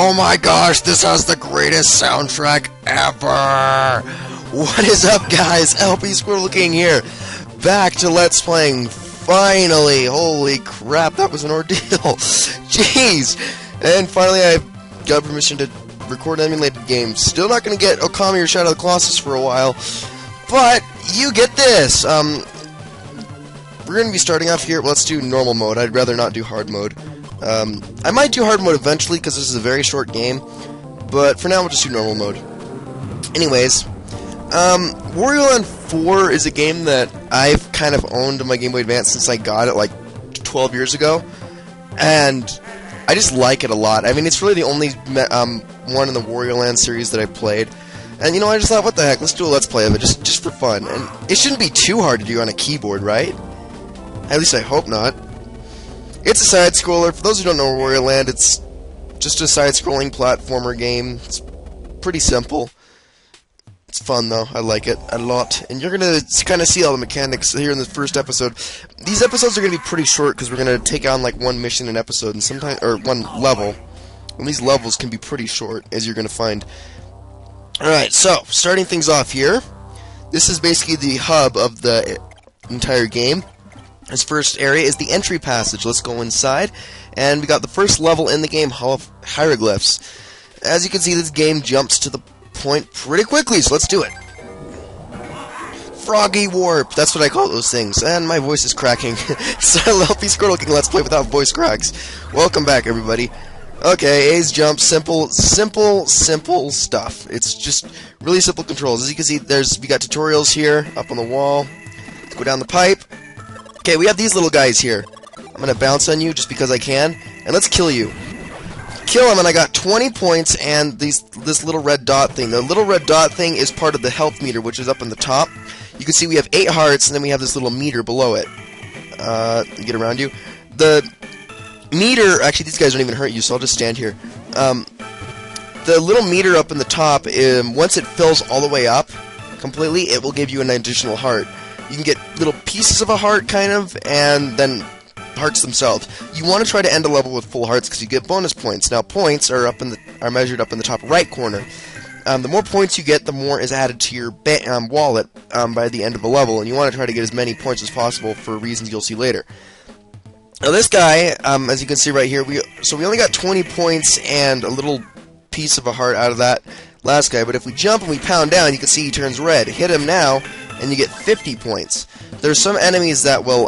Oh my gosh, this has the greatest soundtrack ever! What is up, guys? LP Squirtle King here. Back to Let's Playing, finally! Holy crap, that was an ordeal! Jeez! And finally I got permission to record an emulated game. Still not gonna get Okami or Shadow of the Colossus for a while, but you get this! We're gonna be starting off here. Let's do normal mode. I'd rather not do hard mode. I might do hard mode eventually, because this is a very short game, but for now we'll just do normal mode. Anyways, Wario Land 4 is a game that I've kind of owned on my Game Boy Advance since I got it like 12 years ago, and I just like it a lot. I mean, it's really the only one in the Wario Land series that I played, and you know, I just thought, what the heck, let's do a Let's Play of it, just for fun. And it shouldn't be too hard to do on a keyboard, right? At least I hope not. It's a side-scroller. For those who don't know Wario Land, it's just a side-scrolling platformer game. It's pretty simple. It's fun, though. I like it a lot. And you're going to kind of see all the mechanics here in the first episode. These episodes are going to be pretty short, because we're going to take on, like, one mission an episode, and sometimes, or one level. And these levels can be pretty short, as you're going to find. Alright, so, starting things off here. This is basically the hub of the entire game. This first area is the entry passage. Let's go inside. And we got the first level in the game, Hall of Hieroglyphics. As you can see, this game jumps to the point pretty quickly, so let's do it. Froggy Warp, that's what I call those things. And my voice is cracking. So LP Squirtle King Let's Play without voice cracks. Welcome back, everybody. Okay, A's jump, simple stuff. It's just really simple controls. As you can see, we got tutorials here, up on the wall. Let's go down the pipe. Okay, we have these little guys here. I'm gonna bounce on you just because I can, and let's kill you. Kill him, and I got 20 points and this little red dot thing. The little red dot thing is part of the health meter, which is up in the top. You can see we have 8 hearts, and then we have this little meter below it. Get around you. The meter, actually these guys don't even hurt you, so I'll just stand here. The little meter up in the top, once it fills all the way up completely, it will give you an additional heart. You can get little pieces of a heart, kind of, and then hearts themselves. You want to try to end a level with full hearts because you get bonus points. Now, points are measured up in the top right corner. The more points you get, the more is added to your wallet by the end of the level, and you want to try to get as many points as possible for reasons you'll see later. Now, this guy, as you can see right here, we only got 20 points and a little piece of a heart out of that last guy, but if we jump and we pound down, you can see he turns red. Hit him now, and you get 50 points. There's some enemies that will,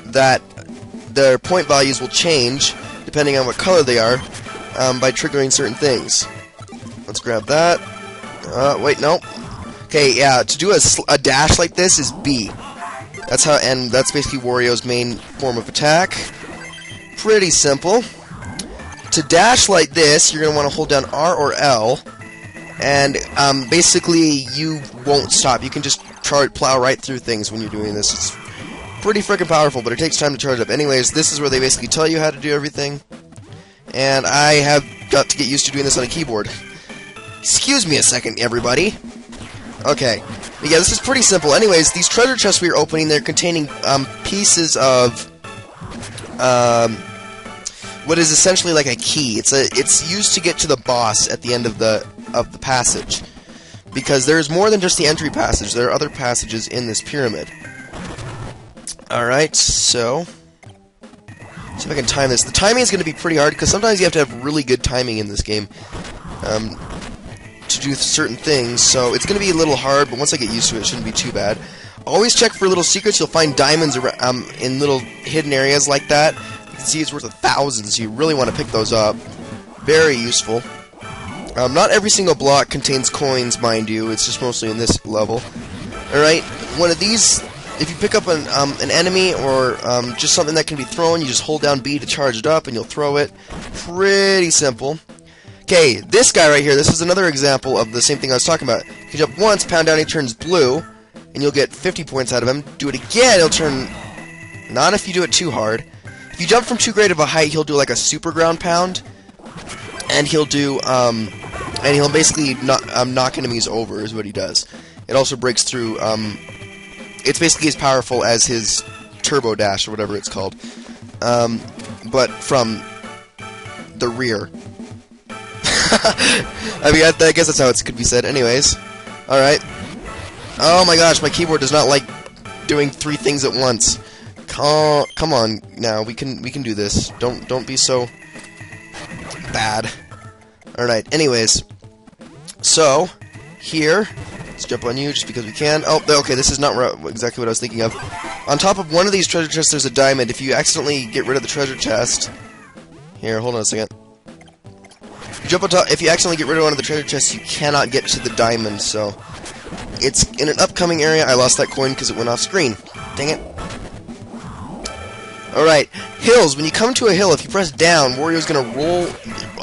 that their point values will change, depending on what color they are, by triggering certain things. Let's grab that. Wait, no. Okay, yeah, to do a dash like this is B. That's how, and that's basically Wario's main form of attack. Pretty simple. To dash like this, you're going to want to hold down R or L, and basically you won't stop. You can just plow right through things when you're doing this. It's pretty freaking powerful, but it takes time to charge up. Anyways, this is where they basically tell you how to do everything, and I have got to get used to doing this on a keyboard. Excuse me a second, everybody. Okay, but yeah, this is pretty simple. Anyways, these treasure chests we are opening, they're containing pieces of what is essentially like a key. It's used to get to the boss at the end of the passage, because there's more than just the entry passage. There are other passages in this pyramid. Alright, so see if I can time this. The timing is going to be pretty hard, because sometimes you have to have really good timing in this game to do certain things, so it's going to be a little hard, but once I get used to it, it shouldn't be too bad. Always check for little secrets. You'll find diamonds in little hidden areas like that. You can see it's worth 1,000, so you really want to pick those up. Very useful. Not every single block contains coins, mind you. It's just mostly in this level. Alright, one of these, if you pick up an enemy or just something that can be thrown, you just hold down B to charge it up and you'll throw it. Pretty simple. Okay, this guy right here, this is another example of the same thing I was talking about. You jump once, pound down, he turns blue, and you'll get 50 points out of him. Do it again, he'll turn... Not if you do it too hard. If you jump from too great of a height, he'll do like a super ground pound, and he'll do, and he'll basically knock enemies over, is what he does. It also breaks through, it's basically as powerful as his turbo dash, or whatever it's called. But from the rear. I mean, I guess that's how it could be said. Anyways, alright. Oh my gosh, my keyboard does not like doing 3 things at once. Come on, now we can do this. Don't be so bad. Alright, anyways. So, here, let's jump on you just because we can. Oh, okay, this is not exactly what I was thinking of. On top of one of these treasure chests, there's a diamond. If you accidentally get rid of the treasure chest... Here, hold on a second. Jump on top. If you accidentally get rid of one of the treasure chests, you cannot get to the diamond, so... It's in an upcoming area. I lost that coin because it went off screen. Dang it. Alright, hills. When you come to a hill, if you press down, Wario's gonna roll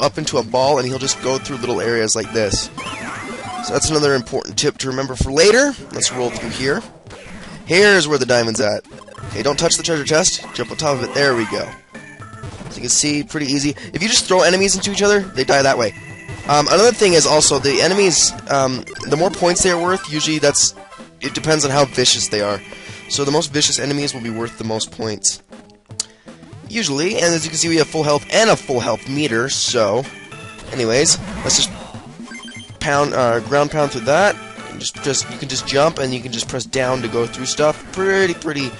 up into a ball, and he'll just go through little areas like this. So that's another important tip to remember for later. Let's roll through here. Here's where the diamond's at. Okay, don't touch the treasure chest. Jump on top of it. There we go. So you can see, pretty easy. If you just throw enemies into each other, they die that way. Another thing is also, the enemies, the more points they are worth, usually it depends on how vicious they are. So the most vicious enemies will be worth the most points. Usually, and as you can see, we have full health and a full health meter, so... Anyways, let's just ground pound through that. And you can just jump, and you can just press down to go through stuff. Pretty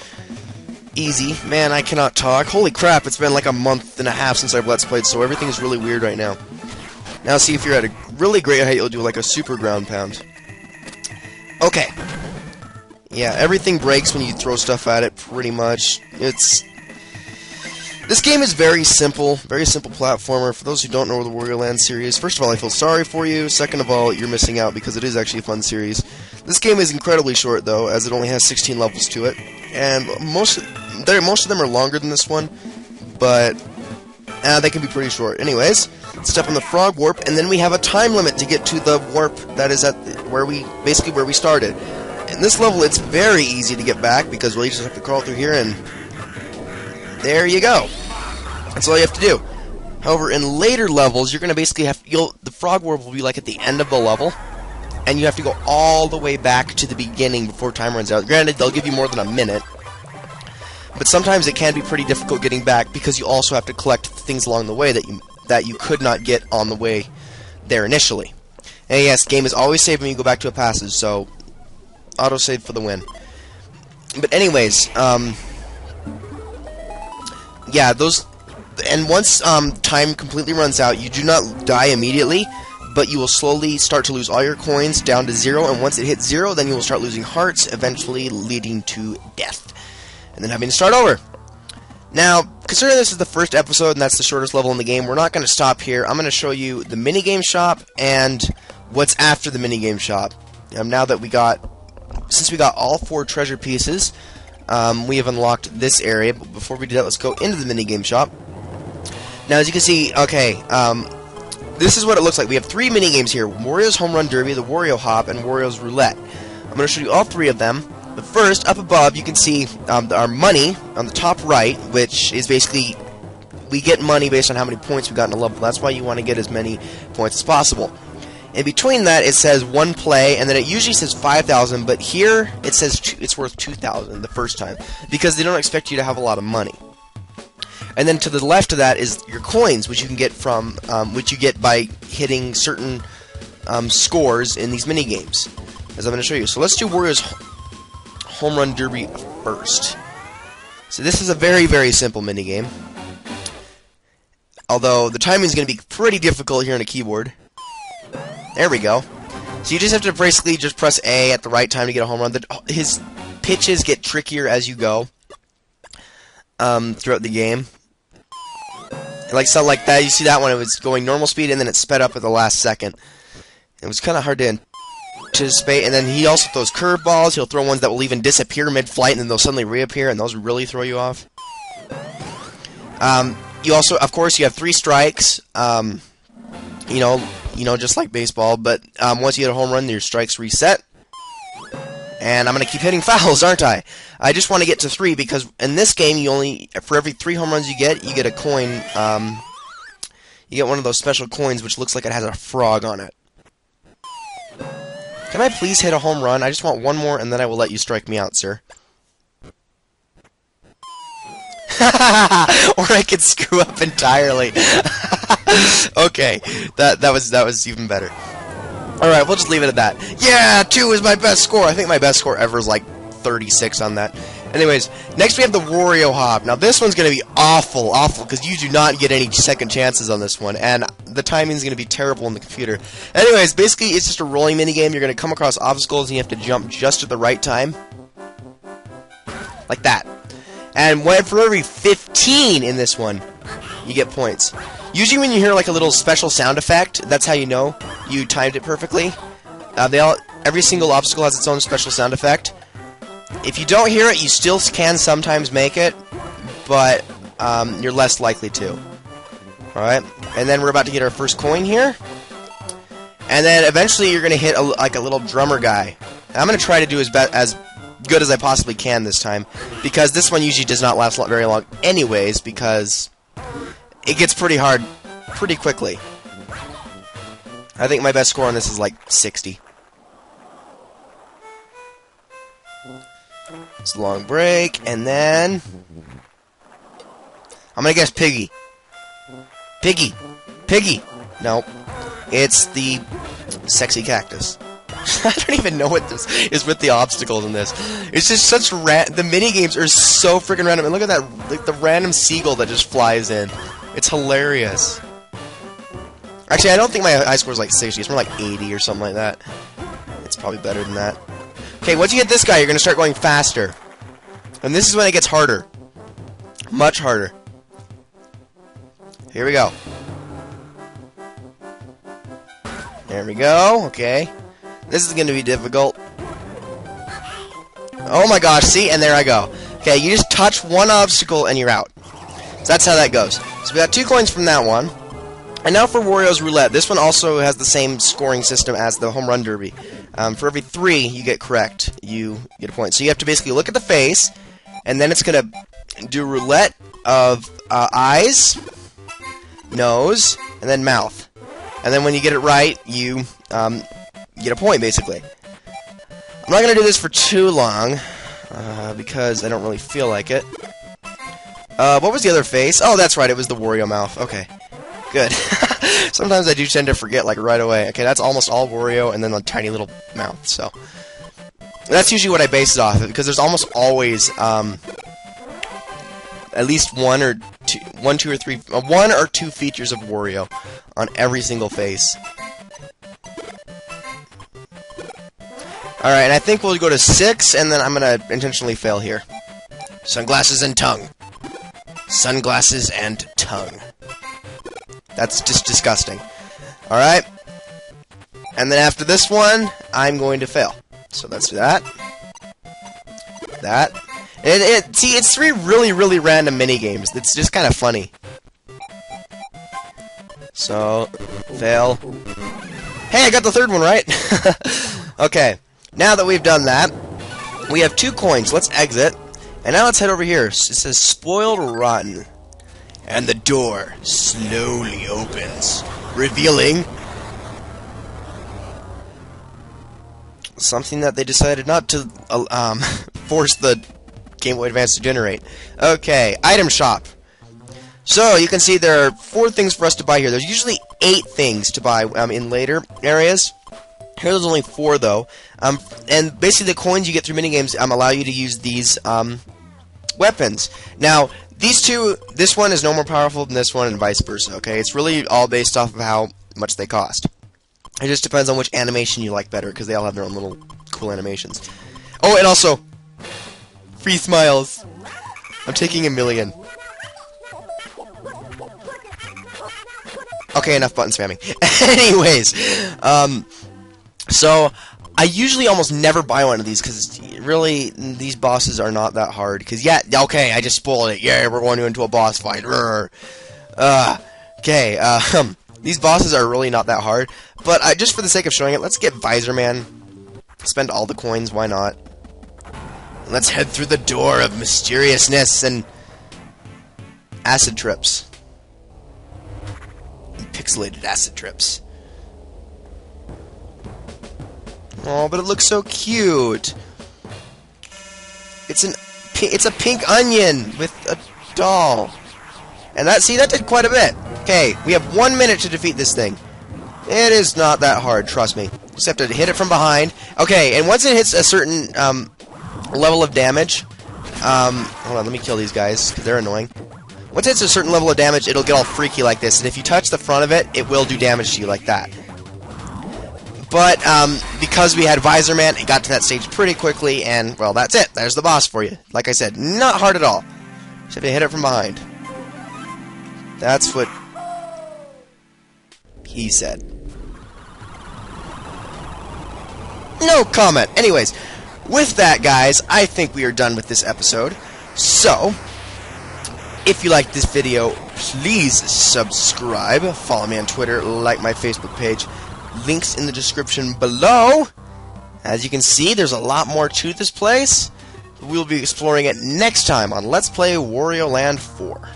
easy. Man, I cannot talk. Holy crap, it's been like a month and a half since I've Let's Played, so everything is really weird right now. Now see, if you're at a really great height, you'll do like a super ground pound. Okay. Yeah, everything breaks when you throw stuff at it, pretty much. This game is very simple platformer. For those who don't know the Wario Land series, first of all, I feel sorry for you. Second of all, you're missing out because it is actually a fun series. This game is incredibly short, though, as it only has 16 levels to it. And most of them are longer than this one, but they can be pretty short. Anyways, step on the frog warp, and then we have a time limit to get to the warp that is at where we started. In this level, it's very easy to get back because we just have to crawl through here, and there you go. That's all you have to do. However, in later levels, you're going to basically the frog warp will be like at the end of the level, and you have to go all the way back to the beginning before time runs out. Granted, they'll give you more than a minute, but sometimes it can be pretty difficult getting back because you also have to collect things along the way that you could not get on the way there initially. And yes, the game is always saved when you go back to a passage, so autosave for the win. But anyways, yeah, and once time completely runs out, you do not die immediately, but you will slowly start to lose all your coins down to 0, and once it hits 0, then you will start losing hearts, eventually leading to death, and then having to start over. Now, considering this is the first episode, and that's the shortest level in the game, we're not going to stop here. I'm going to show you the minigame shop, and what's after the minigame shop. Now that since we got all 4 treasure pieces, we have unlocked this area, but before we do that, let's go into the minigame shop. Now, as you can see, okay, this is what it looks like. We have 3 minigames here: Wario's Home Run Derby, the Wario Hop, and Wario's Roulette. I'm going to show you all 3 of them. But first, up above, you can see our money on the top right, which is basically, we get money based on how many points we got in a level. That's why you want to get as many points as possible. In between that, it says 1 play, and then it usually says 5,000, but here it says it's worth 2,000 the first time, because they don't expect you to have a lot of money. And then to the left of that is your coins, which you can get from, which you get by hitting certain scores in these mini games, as I'm going to show you. So let's do Wario's Home Run Derby first. So this is a very simple mini game, although the timing is going to be pretty difficult here on a keyboard. There we go. So you just have to basically just press A at the right time to get a home run. His pitches get trickier as you go throughout the game. Like something like that. You see that one? It was going normal speed, and then it sped up at the last second. It was kind of hard to anticipate. And then he also throws curveballs. He'll throw ones that will even disappear mid-flight, and then they'll suddenly reappear, and those really throw you off. You also, of course, you have 3 strikes. You know, just like baseball, but once you hit a home run, your strikes reset. And I'm going to keep hitting fouls, aren't I? I just want to get to 3, because in this game, for every 3 home runs you get a coin. You get one of those special coins, which looks like it has a frog on it. Can I please hit a home run? I just want 1 more, and then I will let you strike me out, sir. Or I could screw up entirely. Okay, that was even better. Alright, we'll just leave it at that. Yeah, 2 is my best score. I think my best score ever is like 36 on that. Anyways, next we have the Wario hop. Now this one's going to be awful, because you do not get any second chances on this one, and the timing is going to be terrible on the computer. Anyways, basically it's just a rolling minigame. You're going to come across obstacles and you have to jump just at the right time. Like that. And for every 15 in this one, you get points. Usually when you hear like a little special sound effect, that's how you know you timed it perfectly. Every single obstacle has its own special sound effect. If you don't hear it, you still can sometimes make it, but you're less likely to. Alright, and then we're about to get our first coin here. And then eventually you're going to hit like a little drummer guy. I'm going to try to do as good as I possibly can this time, because this one usually does not last very long anyways, because it gets pretty hard pretty quickly. I think my best score on this is like 60. It's a long break, and then I'm gonna guess Piggy. Piggy! No, it's the sexy cactus. I don't even know what this is with the obstacles in this. It's just such the mini games are so freaking random. And look at that, like the random seagull that just flies in. It's hilarious. Actually, I don't think my high score is like 60. It's more like 80 or something like that. It's probably better than that. Okay, once you get this guy, you're gonna start going faster, and this is when it gets harder, much harder. Here we go. There we go. Okay. This is going to be difficult. Oh my gosh, see? And there I go. Okay, you just touch one obstacle and you're out. So that's how that goes. So we got 2 coins from that one. And now for Wario's Roulette. This one also has the same scoring system as the Home Run Derby. For every 3 you get correct, you get a point. So you have to basically look at the face, and then it's going to do roulette of eyes, nose, and then mouth. And then when you get it right, you get a point, basically. I'm not going to do this for too long, because I don't really feel like it. What was the other face? Oh, that's right, it was the Wario mouth. Okay, good. Sometimes I do tend to forget, like, right away. Okay, that's almost all Wario, and then a tiny little mouth, so. That's usually what I base it off of, because there's almost always, at least one or two features of Wario on every single face. Alright, and I think we'll go to 6, and then I'm gonna intentionally fail here. Sunglasses and tongue. Sunglasses and tongue. That's just disgusting. Alright. And then after this one, I'm going to fail. So let's do that. That. See, it's 3 really, really random mini-games. It's just kind of funny. So, fail. Hey, I got the 3rd one right! Okay. Now that we've done that, we have 2 coins. Let's exit. And now let's head over here. It says Spoiled Rotten. And the door slowly opens, revealing something that they decided not to force the Game Boy Advance to generate. Okay, item shop. So, you can see there are 4 things for us to buy here. There's usually 8 things to buy in later areas. Here there's only 4 though. And basically the coins you get through minigames allow you to use these weapons. Now, these 2, this one is no more powerful than this one and vice versa, okay? It's really all based off of how much they cost. It just depends on which animation you like better, because they all have their own little cool animations. Oh, and also, free smiles. I'm taking a million. Okay, enough button spamming. Anyways, so I usually almost never buy one of these, because really, these bosses are not that hard. Because, yeah, okay, I just spoiled it. Yeah, we're going into a boss fight. Okay, these bosses are really not that hard. But just for the sake of showing it, let's get Visor Man. Spend all the coins, why not? Let's head through the door of mysteriousness and acid trips. And pixelated acid trips. Oh, but it looks so cute. It's a pink onion with a doll. And that, see, that did quite a bit. Okay, we have 1 minute to defeat this thing. It is not that hard, trust me. Just have to hit it from behind. Okay, and once it hits a certain level of damage, hold on, let me kill these guys, because they're annoying. Once it hits a certain level of damage, it'll get all freaky like this, and if you touch the front of it, it will do damage to you like that. But, because we had Visor Man, it got to that stage pretty quickly, and, well, that's it. There's the boss for you. Like I said, not hard at all. Just have to hit it from behind. That's what he said. No comment. Anyways, with that, guys, I think we are done with this episode. So, if you liked this video, please subscribe. Follow me on Twitter, like my Facebook page. Links in the description below. As you can see, there's a lot more to this place. We'll be exploring it next time on Let's Play Wario Land 4.